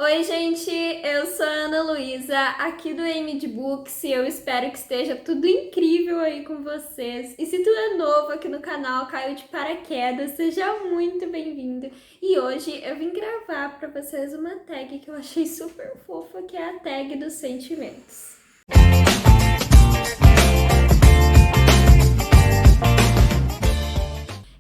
Oi, gente, eu sou a Ana Luísa, aqui do Amy de Books, e eu espero que esteja tudo incrível aí com vocês. E se tu é novo aqui no canal, caiu de paraquedas, seja muito bem-vindo. E hoje eu vim gravar para vocês uma tag que eu achei super fofa, que é a tag dos sentimentos.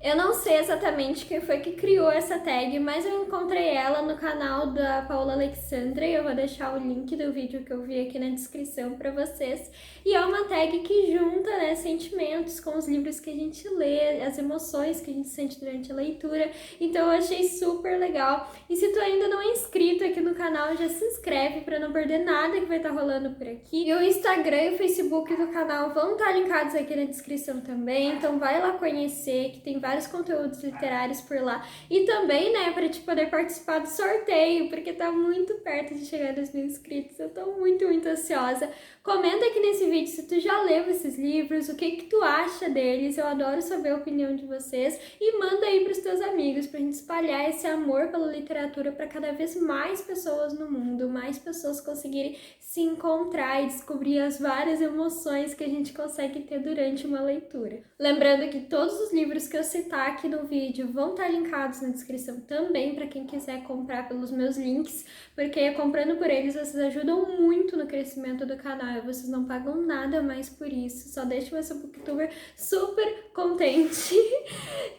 Eu não sei exatamente quem foi que criou essa tag, mas eu encontrei ela no canal da Paula Alexandra e eu vou deixar o link do vídeo que eu vi aqui na descrição para vocês. E é uma tag que junta, né, sentimentos com os livros que a gente lê, as emoções que a gente sente durante a leitura. Então eu achei super legal. E se tu ainda não é inscrito aqui no canal, já se inscreve para não perder nada que vai estar rolando por aqui. E o Instagram e o Facebook do canal vão estar linkados aqui na descrição também, então vai lá conhecer, que tem vários conteúdos literários por lá. E também, né, para te poder participar do sorteio, porque tá muito perto de chegar nos 1000 inscritos. Eu tô muito ansiosa. Comenta aqui nesse vídeo se tu já leu esses livros, o que tu acha deles. Eu adoro saber a opinião de vocês. E manda aí pros teus amigos pra gente espalhar esse amor pela literatura para cada vez mais pessoas no mundo, mais pessoas conseguirem se encontrar e descobrir as várias emoções que a gente consegue ter durante uma leitura. Lembrando que todos os livros que eu citar aqui no vídeo vão estar linkados na descrição também para quem quiser comprar pelos meus links, porque comprando por eles vocês ajudam muito no crescimento do canal e vocês não pagam nada mais por isso, só deixam essa booktuber super contente.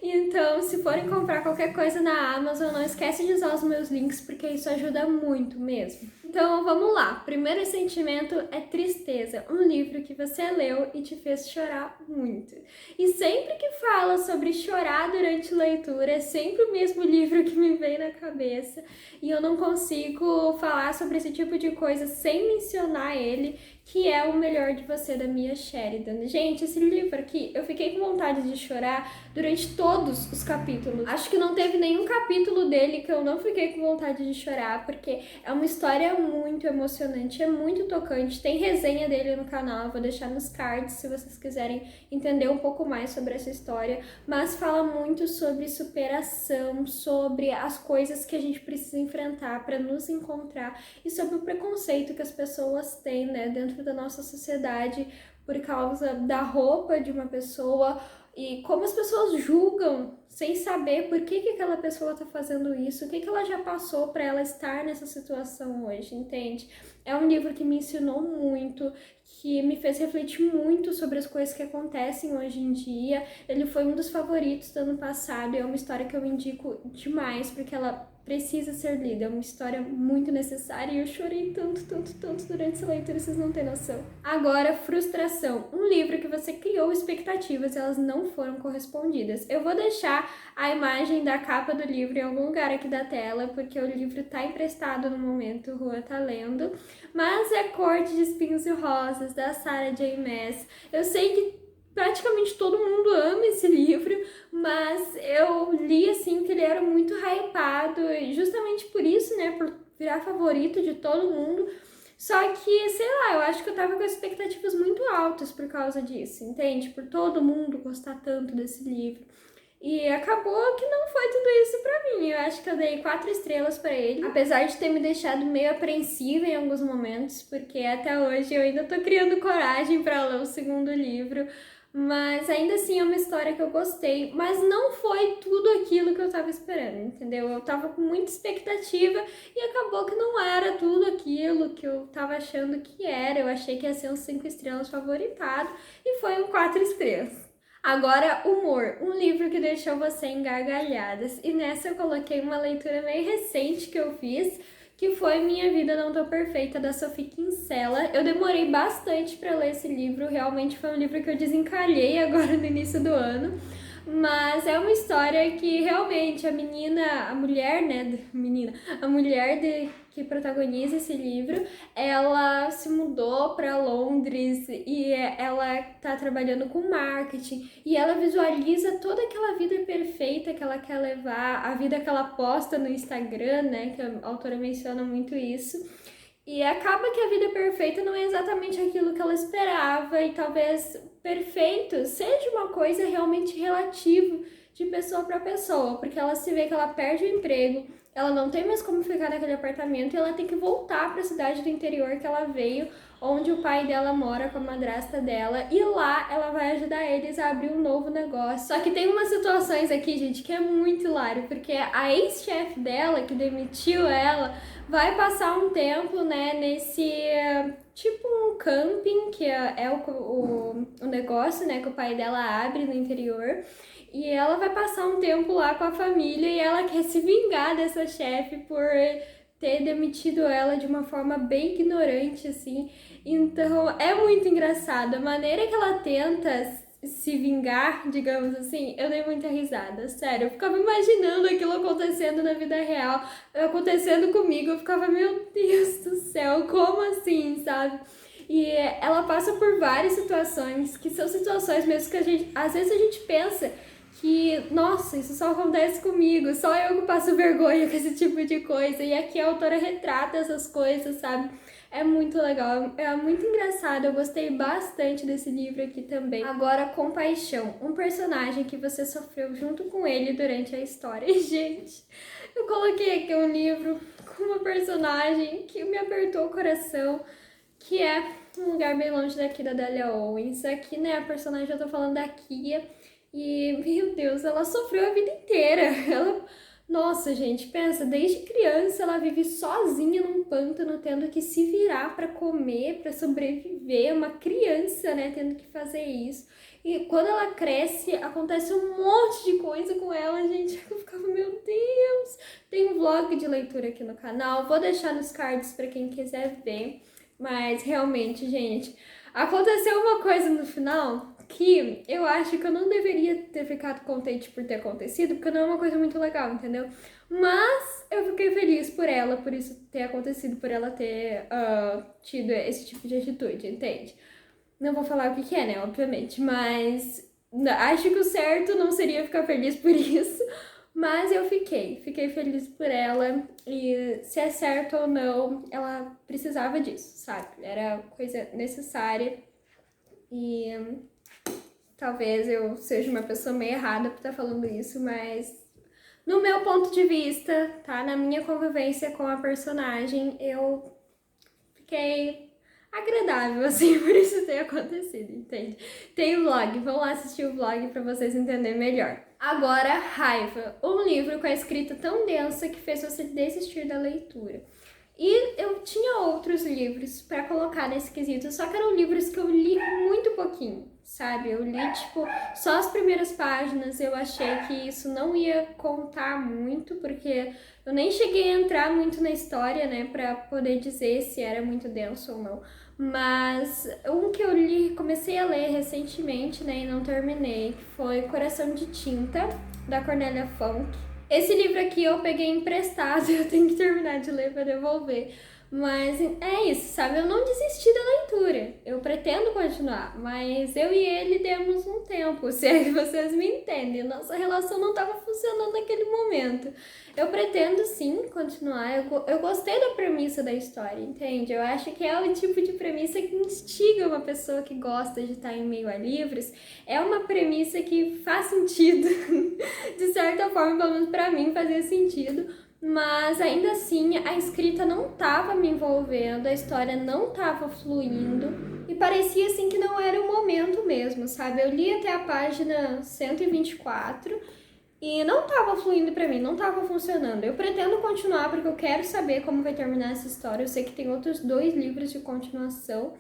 Então, se forem comprar qualquer coisa na Amazon, não esquece de usar os meus links, porque isso ajuda muito mesmo. Então, vamos lá. Primeiro sentimento é tristeza, um livro que você leu e te fez chorar muito. E sempre que fala sobre chorar durante leitura, é sempre o mesmo livro que me vem na cabeça. E eu não consigo falar sobre esse tipo de coisa sem mencionar ele, que é O Melhor de Você, da Mia Sheridan. Gente, esse livro aqui, eu fiquei com vontade de chorar durante todos os capítulos. Acho que não teve nenhum capítulo dele que eu não fiquei com vontade de chorar, porque é uma história muito emocionante, é muito tocante. Tem resenha dele no canal, eu vou deixar nos cards se vocês quiserem entender um pouco mais sobre essa história, mas fala muito sobre superação, sobre as coisas que a gente precisa enfrentar para nos encontrar e sobre o preconceito que as pessoas têm, né, dentro da nossa sociedade por causa da roupa de uma pessoa e como as pessoas julgam sem saber por que aquela pessoa tá fazendo isso, o que ela já passou para ela estar nessa situação hoje, entende? É um livro que me ensinou muito, que me fez refletir muito sobre as coisas que acontecem hoje em dia. Ele foi um dos favoritos do ano passado e é uma história que eu indico demais, porque ela precisa ser lida, é uma história muito necessária e eu chorei tanto durante essa leitura, vocês não têm noção. Agora, Frustração, um livro que você criou expectativas e elas não foram correspondidas. Eu vou deixar a imagem da capa do livro em algum lugar aqui da tela, porque o livro tá emprestado no momento, o Rua tá lendo, mas é Corte de Espinhos e Rosas, da Sarah J. Maas. Eu sei que praticamente todo mundo ama esse livro, mas eu li assim que ele era muito hypado, e justamente por isso, né, por virar favorito de todo mundo. Só que, sei lá, eu acho que eu tava com expectativas muito altas por causa disso, entende? Por todo mundo gostar tanto desse livro. E acabou que não foi tudo isso pra mim. Eu acho que eu dei 4 estrelas pra ele, apesar de ter me deixado meio apreensiva em alguns momentos, porque até hoje eu ainda tô criando coragem pra ler o segundo livro. Mas ainda assim é uma história que eu gostei, mas não foi tudo aquilo que eu tava esperando, entendeu? Eu tava com muita expectativa e acabou que não era tudo aquilo que eu tava achando que era. Eu achei que ia ser um 5 estrelas favoritado e foi um 4 estrelas. Agora, Humor, um livro que deixou você em gargalhadas. E nessa eu coloquei uma leitura meio recente que eu fiz, que foi Minha Vida Não Tão Perfeita, da Sophie Kinsella. Eu demorei bastante para ler esse livro, realmente foi um livro que eu desencalhei agora no início do ano. Mas é uma história que realmente a mulher, né, a mulher que protagoniza esse livro, ela se mudou para Londres e ela tá trabalhando com marketing e ela visualiza toda aquela vida perfeita que ela quer levar, a vida que ela posta no Instagram, né, que a autora menciona muito isso. E acaba que a vida perfeita não é exatamente aquilo que ela esperava e talvez perfeito seja uma coisa realmente relativa de pessoa para pessoa, porque ela se vê que ela perde o emprego, ela não tem mais como ficar naquele apartamento e ela tem que voltar para a cidade do interior que ela veio, onde o pai dela mora com a madrasta dela, e lá ela vai ajudar eles a abrir um novo negócio. Só que tem umas situações aqui, gente, que é muito hilário, porque a ex-chefe dela, que demitiu ela, vai passar um tempo, né, nesse tipo um camping, que é o negócio, né, que o pai dela abre no interior. E ela vai passar um tempo lá com a família e ela quer se vingar dessa chefe por ter demitido ela de uma forma bem ignorante, assim. Então, é muito engraçado. A maneira que ela tenta se vingar, digamos assim, eu dei muita risada, sério. Eu ficava imaginando aquilo acontecendo na vida real, acontecendo comigo. Eu ficava, meu Deus do céu, como assim, sabe? E ela passa por várias situações, que são situações mesmo que às vezes a gente pensa que, nossa, isso só acontece comigo, só eu que passo vergonha com esse tipo de coisa. E aqui a autora retrata essas coisas, sabe? É muito legal, é muito engraçado, eu gostei bastante desse livro aqui também. Agora, Compaixão, um personagem que você sofreu junto com ele durante a história. E, gente, eu coloquei aqui um livro com uma personagem que me apertou o coração, que é um lugar bem longe daqui da Delia Owens. Aqui, né, a personagem, eu tô falando da Kia. E, meu Deus, ela sofreu a vida inteira. Nossa, gente, pensa, desde criança ela vive sozinha num pântano, tendo que se virar para comer, para sobreviver. Uma criança, né, tendo que fazer isso. E quando ela cresce, acontece um monte de coisa com ela, gente. Eu ficava, meu Deus. Tem um vlog de leitura aqui no canal, vou deixar nos cards para quem quiser ver. Mas realmente, gente, aconteceu uma coisa no final que eu acho que eu não deveria ter ficado contente por ter acontecido, porque não é uma coisa muito legal, entendeu? Mas eu fiquei feliz por ela, por isso ter acontecido, por ela ter tido esse tipo de atitude, entende? Não vou falar o que é, né, obviamente, mas acho que o certo não seria ficar feliz por isso, mas eu fiquei feliz por ela, e se é certo ou não, ela precisava disso, sabe? Era coisa necessária e talvez eu seja uma pessoa meio errada por estar falando isso, mas no meu ponto de vista, tá? Na minha convivência com a personagem, eu fiquei agradável, assim, por isso ter acontecido, entende? Tem o vlog, vão lá assistir o vlog pra vocês entenderem melhor. Agora, Raiva, um livro com a escrita tão densa que fez você desistir da leitura. E eu tinha outros livros pra colocar nesse quesito, só que eram livros que eu li muito pouquinho, sabe? Eu li, tipo, só as primeiras páginas, eu achei que isso não ia contar muito, porque eu nem cheguei a entrar muito na história, né, pra poder dizer se era muito denso ou não. Mas um que eu li, comecei a ler recentemente, né, e não terminei, foi Coração de Tinta, da Cornélia Funke. Esse livro aqui eu peguei emprestado, eu tenho que terminar de ler para devolver. Mas é isso, sabe? Eu não desisti da leitura. Eu pretendo continuar, mas eu e ele demos um tempo, se é que vocês me entendem. Nossa relação não estava funcionando naquele momento. Eu pretendo sim continuar. Eu gostei da premissa da história, entende? Eu acho que é o tipo de premissa que instiga uma pessoa que gosta de estar em meio a livros. É uma premissa que faz sentido, de certa forma, pelo menos pra mim fazia sentido. Mas ainda assim a escrita não estava me envolvendo, a história não estava fluindo e parecia assim que não era o momento mesmo, sabe? Eu li até a página 124 e não estava fluindo para mim, não estava funcionando. Eu pretendo continuar porque eu quero saber como vai terminar essa história. Eu sei que tem outros 2 livros de continuação,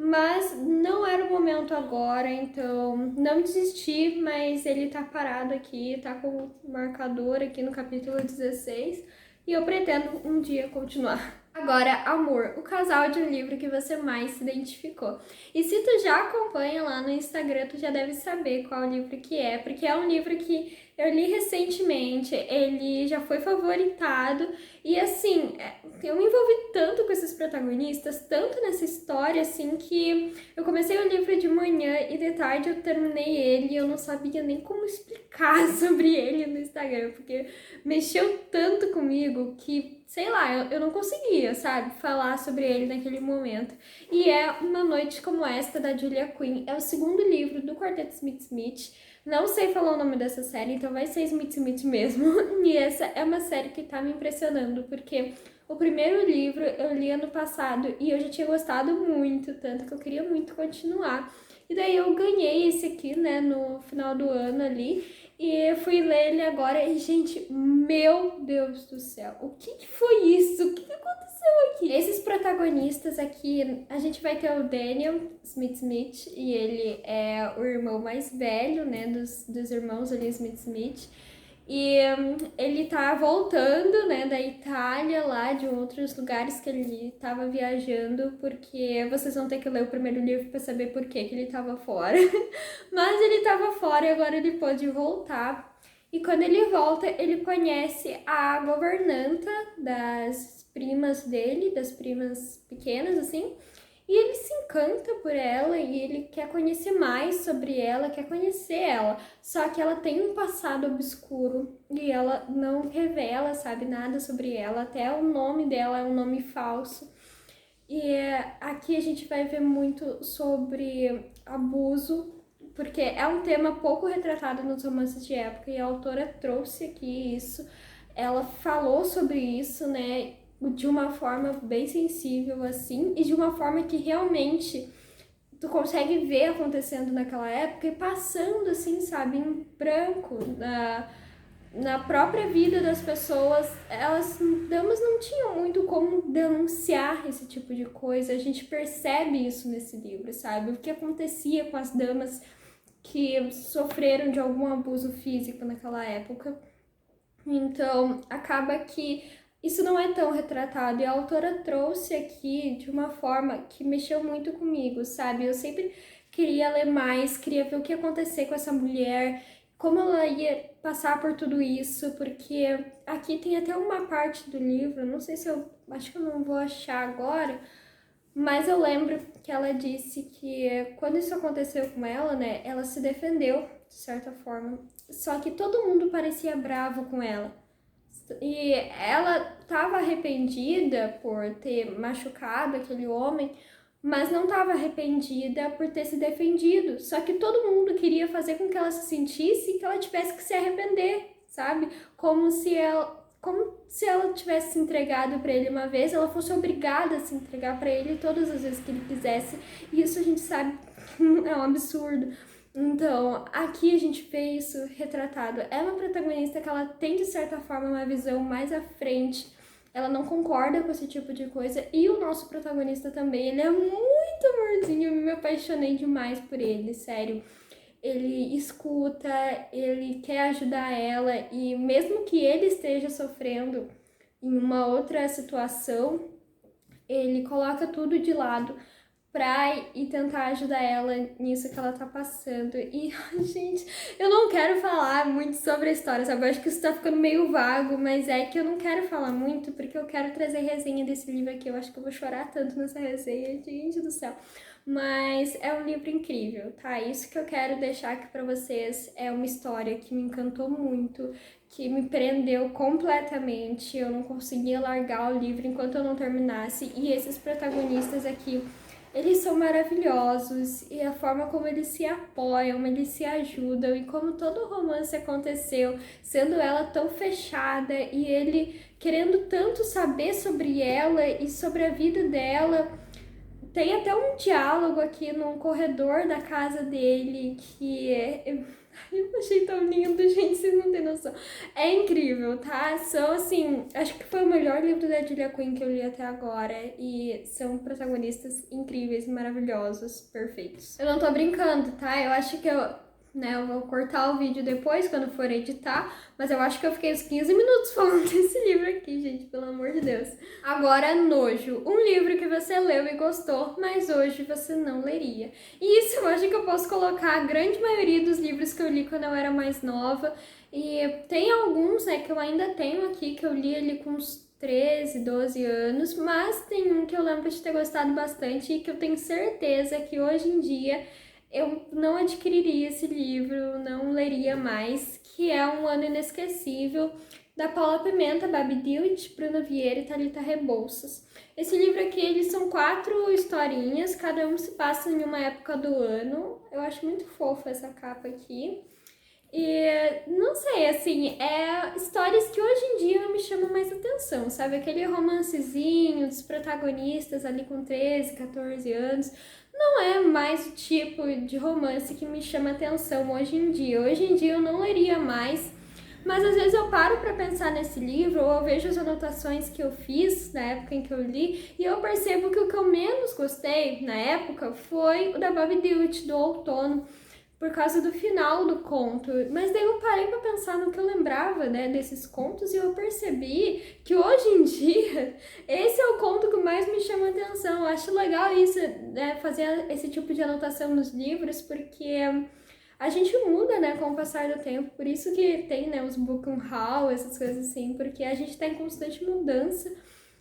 mas não era o momento agora, então não desisti, mas ele tá parado aqui, tá com o marcador aqui no capítulo 16 e eu pretendo um dia continuar. Agora, Amor, o casal de um livro que você mais se identificou. E se tu já acompanha lá no Instagram, tu já deve saber qual livro que é, porque é um livro que eu li recentemente, ele já foi favoritado e assim, eu me envolvi tanto com esses protagonistas tanto nessa história, assim, que eu comecei o livro de manhã e de tarde eu terminei ele e eu não sabia nem como explicar sobre ele no Instagram, porque mexeu tanto comigo que, sei lá, eu não conseguia, sabe, falar sobre ele naquele momento. E é Uma Noite Como Esta, da Julia Quinn. É o segundo livro do Quarteto Smith Smith. Não sei falar o nome dessa série, então vai ser Smith Smith mesmo. E essa é uma série que tá me impressionando, porque o primeiro livro eu li ano passado e eu já tinha gostado muito, tanto que eu queria muito continuar. E daí eu ganhei esse aqui, né, no final do ano ali, e fui ler ele agora e, gente, meu Deus do céu, o que foi isso? O que aconteceu aqui? Esses protagonistas aqui, a gente vai ter o Daniel Smith Smith, e ele é o irmão mais velho, né, dos irmãos ali Smith Smith. E ele tá voltando, né, da Itália, lá de outros lugares que ele tava viajando, porque vocês vão ter que ler o primeiro livro para saber por que ele tava fora. Mas ele tava fora e agora ele pôde voltar. E quando ele volta, ele conhece a governanta das primas dele, das primas pequenas, assim. E ele se encanta por ela e ele quer conhecer mais sobre ela, quer conhecer ela. Só que ela tem um passado obscuro e ela não revela, sabe, nada sobre ela. Até o nome dela é um nome falso. E aqui a gente vai ver muito sobre abuso, porque é um tema pouco retratado nos romances de época e a autora trouxe aqui isso. Ela falou sobre isso, né, de uma forma bem sensível, assim, e de uma forma que realmente tu consegue ver acontecendo naquela época e passando, assim, sabe, em branco, na própria vida das pessoas. As damas não tinham muito como denunciar esse tipo de coisa. A gente percebe isso nesse livro, sabe? O que acontecia com as damas que sofreram de algum abuso físico naquela época. Então, acaba que isso não é tão retratado, e a autora trouxe aqui de uma forma que mexeu muito comigo, sabe? Eu sempre queria ler mais, queria ver o que ia acontecer com essa mulher, como ela ia passar por tudo isso, porque aqui tem até uma parte do livro, não sei se eu acho que eu não vou achar agora, mas eu lembro que ela disse que quando isso aconteceu com ela, né, ela se defendeu de certa forma, só que todo mundo parecia bravo com ela. E ela estava arrependida por ter machucado aquele homem, mas não estava arrependida por ter se defendido. Só que todo mundo queria fazer com que ela se sentisse que ela tivesse que se arrepender, sabe? Como se ela tivesse se entregado para ele uma vez, ela fosse obrigada a se entregar para ele todas as vezes que ele quisesse. E isso a gente sabe é um absurdo. Então, aqui a gente vê isso retratado. É uma protagonista que ela tem, de certa forma, uma visão mais à frente. Ela não concorda com esse tipo de coisa. E o nosso protagonista também, ele é muito amorzinho. Eu me apaixonei demais por ele, sério. Ele escuta, ele quer ajudar ela. E mesmo que ele esteja sofrendo em uma outra situação, ele coloca tudo de lado pra ir tentar ajudar ela nisso que ela tá passando. E, gente, eu não quero falar muito sobre a história, sabe? Eu acho que isso tá ficando meio vago, mas é que eu não quero falar muito, porque eu quero trazer resenha desse livro aqui. Eu acho que eu vou chorar tanto nessa resenha, gente do céu. Mas é um livro incrível, tá? Isso que eu quero deixar aqui pra vocês é uma história que me encantou muito, que me prendeu completamente. Eu não conseguia largar o livro enquanto eu não terminasse. E esses protagonistas aqui, eles são maravilhosos, e a forma como eles se apoiam, eles se ajudam, e como todo o romance aconteceu, sendo ela tão fechada e ele querendo tanto saber sobre ela e sobre a vida dela. Tem até um diálogo aqui no corredor da casa dele que eu achei tão lindo, gente, vocês não têm noção. É incrível, tá? São, assim, acho que foi o melhor livro da Julia Quinn que eu li até agora. E são protagonistas incríveis, maravilhosos, perfeitos. Eu não tô brincando, tá? Eu acho que eu vou cortar o vídeo depois, quando for editar, mas eu acho que eu fiquei uns 15 minutos falando desse livro aqui, gente, pelo amor de Deus. Agora, Nojo, um livro que você leu e gostou, mas hoje você não leria. E isso eu acho que eu posso colocar a grande maioria dos livros que eu li quando eu era mais nova, e tem alguns, né, que eu ainda tenho aqui, que eu li ali com uns 13, 12 anos, mas tem um que eu lembro de ter gostado bastante e que eu tenho certeza que hoje em dia eu não adquiriria esse livro, não leria mais, que é Um Ano Inesquecível, da Paula Pimenta, Babi Dilth, Bruna Vieira e Thalita Rebouças. Esse livro aqui, eles são 4 historinhas, cada um se passa em uma época do ano. Eu acho muito fofa essa capa aqui. E não sei, assim, é histórias que hoje em dia não me chamam mais atenção, sabe? Aquele romancezinho dos protagonistas ali com 13, 14 anos, não é mais o tipo de romance que me chama atenção hoje em dia. Hoje em dia eu não leria mais, mas às vezes eu paro para pensar nesse livro, ou eu vejo as anotações que eu fiz na época em que eu li, e eu percebo que o que eu menos gostei na época foi o da Babi Dilth, do Outono, por causa do final do conto. Mas daí eu parei para pensar no que eu lembrava, né, desses contos, e eu percebi que hoje em dia esse é o conto que mais me chama a atenção. Eu acho legal isso, né, fazer esse tipo de anotação nos livros, porque a gente muda, né, com o passar do tempo. Por isso que tem, né, os book on haul, essas coisas assim, porque a gente tá em constante mudança.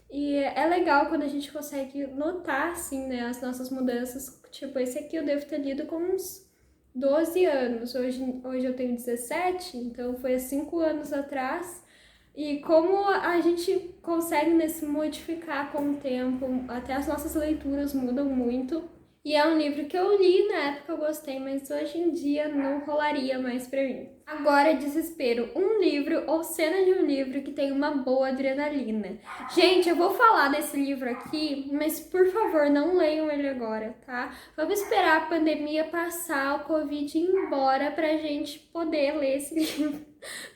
E é legal quando a gente consegue notar, assim, né, as nossas mudanças. Tipo, esse aqui eu devo ter lido com uns 12 anos, hoje eu tenho 17, então foi há 5 anos atrás. E como a gente consegue, né, se modificar com o tempo, até as nossas leituras mudam muito. E é um livro que eu li, na época eu gostei, mas hoje em dia não rolaria mais pra mim. Agora, Desespero, um livro ou cena de um livro que tem uma boa adrenalina. Gente, eu vou falar desse livro aqui, mas por favor, não leiam ele agora, tá? Vamos esperar a pandemia passar, o Covid ir embora pra gente poder ler esse livro.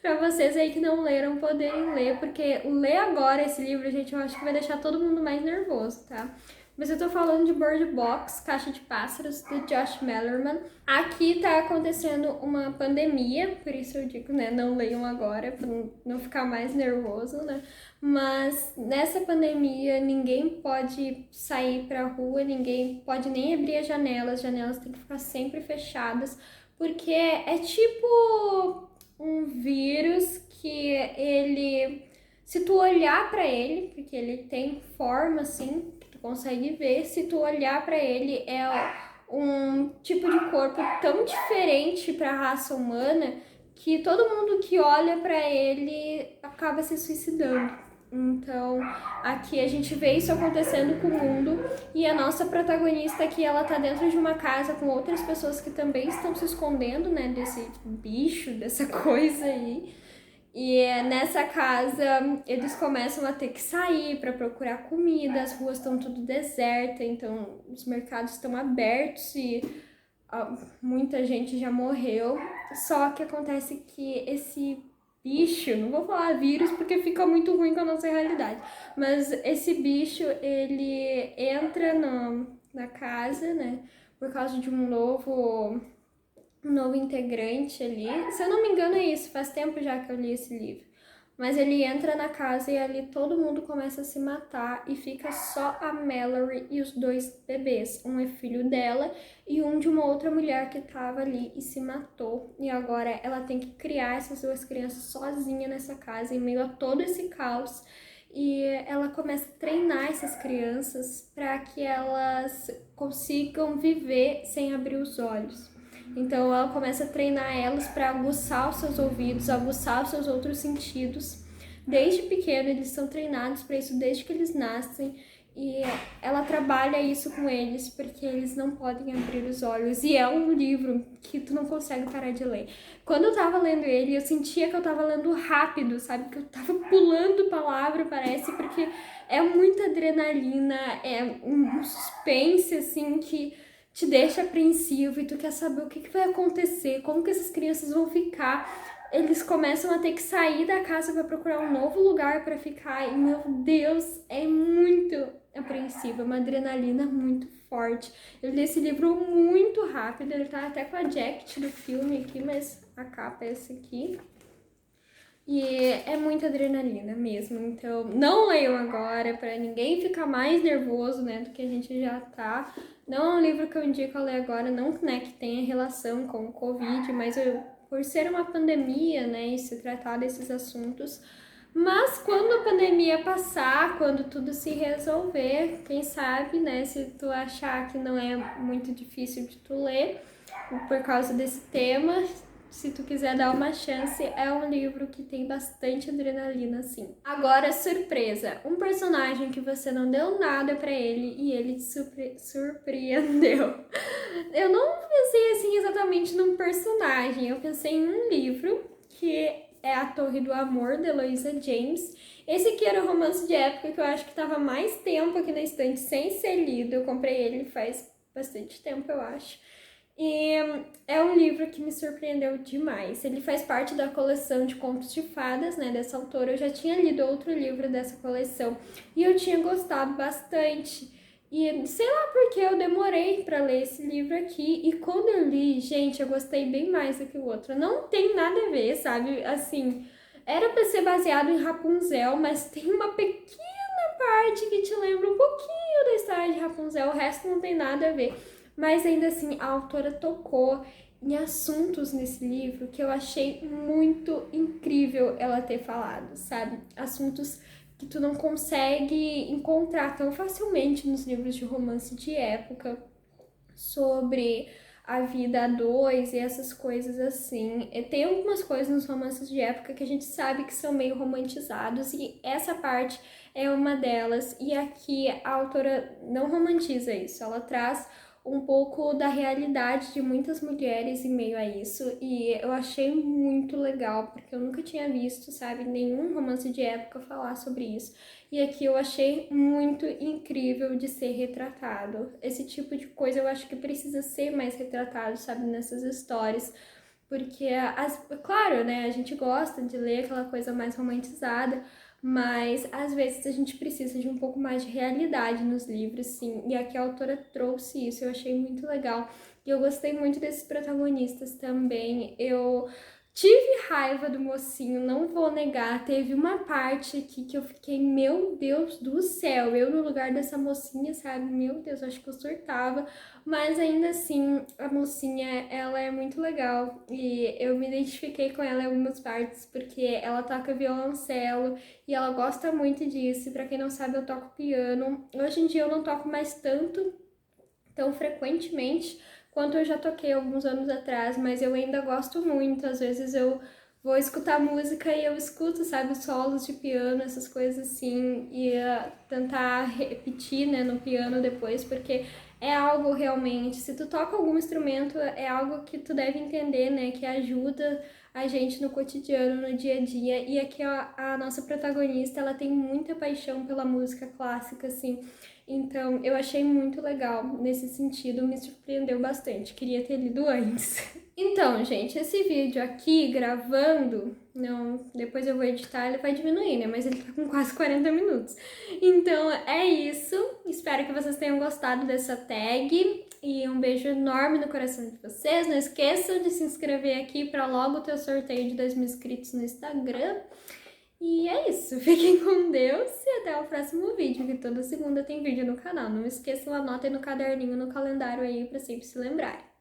Pra vocês aí que não leram poderem ler, porque ler agora esse livro, gente, eu acho que vai deixar todo mundo mais nervoso, tá? Mas eu tô falando de Bird Box, Caixa de Pássaros, do Josh Malerman. Aqui tá acontecendo uma pandemia, por isso eu digo, né, não leiam agora, pra não ficar mais nervoso, né? Mas nessa pandemia ninguém pode sair pra rua, ninguém pode nem abrir as janelas têm que ficar sempre fechadas, porque é tipo um vírus que ele, se tu olhar pra ele, porque ele tem forma assim, consegue ver, se tu olhar para ele, é um tipo de corpo tão diferente para a raça humana que todo mundo que olha para ele acaba se suicidando. Então, aqui a gente vê isso acontecendo com o mundo, e a nossa protagonista aqui, ela tá dentro de uma casa com outras pessoas que também estão se escondendo, né, desse bicho, dessa coisa aí. E nessa casa eles começam a ter que sair para procurar comida, as ruas estão tudo desertas, então os mercados estão abertos e muita gente já morreu. Só que acontece que esse bicho, não vou falar vírus porque fica muito ruim com a nossa realidade, mas esse bicho ele entra na casa, né, por causa de um novo integrante ali. Se eu não me engano é isso, faz tempo já que eu li esse livro. Mas ele entra na casa e ali todo mundo começa a se matar e fica só a Mallory e os 2 bebês. Um é filho dela e um de uma outra mulher que tava ali e se matou. E agora ela tem que criar essas 2 crianças sozinha nessa casa, em meio a todo esse caos. E ela começa a treinar essas crianças para que elas consigam viver sem abrir os olhos. Então ela começa a treinar elas para aguçar os seus ouvidos, aguçar os seus outros sentidos. Desde pequeno eles são treinados para isso desde que eles nascem, e ela trabalha isso com eles porque eles não podem abrir os olhos. E é um livro que tu não consegue parar de ler. Quando eu tava lendo ele, eu sentia que eu tava lendo rápido, sabe? Que eu tava pulando palavra, parece, porque é muita adrenalina, é um suspense assim que te deixa apreensivo e tu quer saber o que vai acontecer, como que essas crianças vão ficar. Eles começam a ter que sair da casa para procurar um novo lugar para ficar, e meu Deus, é muito apreensivo, é uma adrenalina muito forte. Eu li esse livro muito rápido, ele tá até com a jacket do filme aqui, mas a capa é essa aqui. E é muita adrenalina mesmo, então não leiam agora para ninguém ficar mais nervoso, né, do que a gente já tá. Não é um livro que eu indico a ler agora, não, né, que tenha relação com o Covid, mas por ser uma pandemia, né, e se tratar desses assuntos, Mas quando a pandemia passar, quando tudo se resolver, quem sabe, né, se tu achar que não é muito difícil de tu ler, por causa desse tema, se tu quiser dar uma chance, é um livro que tem bastante adrenalina, assim. Agora, surpresa. Um personagem que você não deu nada pra ele e ele te surpreendeu. Eu não pensei, assim, exatamente num personagem. Eu pensei em um livro que é A Torre do Amor, de Eloisa James. Esse aqui era o romance de época que eu acho que tava mais tempo aqui na estante sem ser lido. Eu comprei ele faz bastante tempo, eu acho. E é um livro que me surpreendeu demais. Ele faz parte da coleção de contos de fadas, né, dessa autora. Eu já tinha lido outro livro dessa coleção e eu tinha gostado bastante. E sei lá porque eu demorei para ler esse livro aqui e quando eu li, gente, eu gostei bem mais do que o outro. Não tem nada a ver, sabe? Assim, era para ser baseado em Rapunzel, mas tem uma pequena parte que te lembra um pouquinho da história de Rapunzel, o resto não tem nada a ver. Mas ainda assim, a autora tocou em assuntos nesse livro que eu achei muito incrível ela ter falado, sabe? Assuntos que tu não consegue encontrar tão facilmente nos livros de romance de época, sobre a vida a dois e essas coisas assim. E tem algumas coisas nos romances de época que a gente sabe que são meio romantizados e essa parte é uma delas. E aqui a autora não romantiza isso, ela traz um pouco da realidade de muitas mulheres em meio a isso e eu achei muito legal porque eu nunca tinha visto, sabe, nenhum romance de época falar sobre isso. E aqui eu achei muito incrível de ser retratado. Esse tipo de coisa eu acho que precisa ser mais retratado, sabe, nessas histórias. Porque, claro, né, a gente gosta de ler aquela coisa mais romantizada, mas às vezes a gente precisa de um pouco mais de realidade nos livros, sim. E aqui a autora trouxe isso, eu achei muito legal. E eu gostei muito desses protagonistas também. Eu tive raiva do mocinho, não vou negar. Teve uma parte aqui que eu fiquei, meu Deus do céu, eu no lugar dessa mocinha, sabe? Meu Deus, acho que eu surtava. Mas ainda assim, a mocinha, ela é muito legal e eu me identifiquei com ela em algumas partes, porque ela toca violoncelo e ela gosta muito disso. E pra quem não sabe, eu toco piano. Hoje em dia eu não toco mais tanto, tão frequentemente quanto eu já toquei alguns anos atrás, mas eu ainda gosto muito. Às vezes eu vou escutar música e eu escuto, sabe, solos de piano, essas coisas assim, e tentar repetir, né, no piano depois, porque é algo realmente, se tu toca algum instrumento, é algo que tu deve entender, né, que ajuda a gente no cotidiano, no dia a dia, e aqui a nossa protagonista, ela tem muita paixão pela música clássica, assim, então eu achei muito legal nesse sentido, me surpreendeu bastante, queria ter lido antes. Então, gente, esse vídeo aqui gravando, não, depois eu vou editar, ele vai diminuir, né? Mas ele tá com quase 40 minutos. Então é isso. Espero que vocês tenham gostado dessa tag. E um beijo enorme no coração de vocês. Não esqueçam de se inscrever aqui para logo ter o sorteio de 2.000 inscritos no Instagram. E é isso. Fiquem com Deus e até o próximo vídeo, que toda segunda tem vídeo no canal. Não esqueçam, anotem no caderninho, no calendário aí para sempre se lembrarem.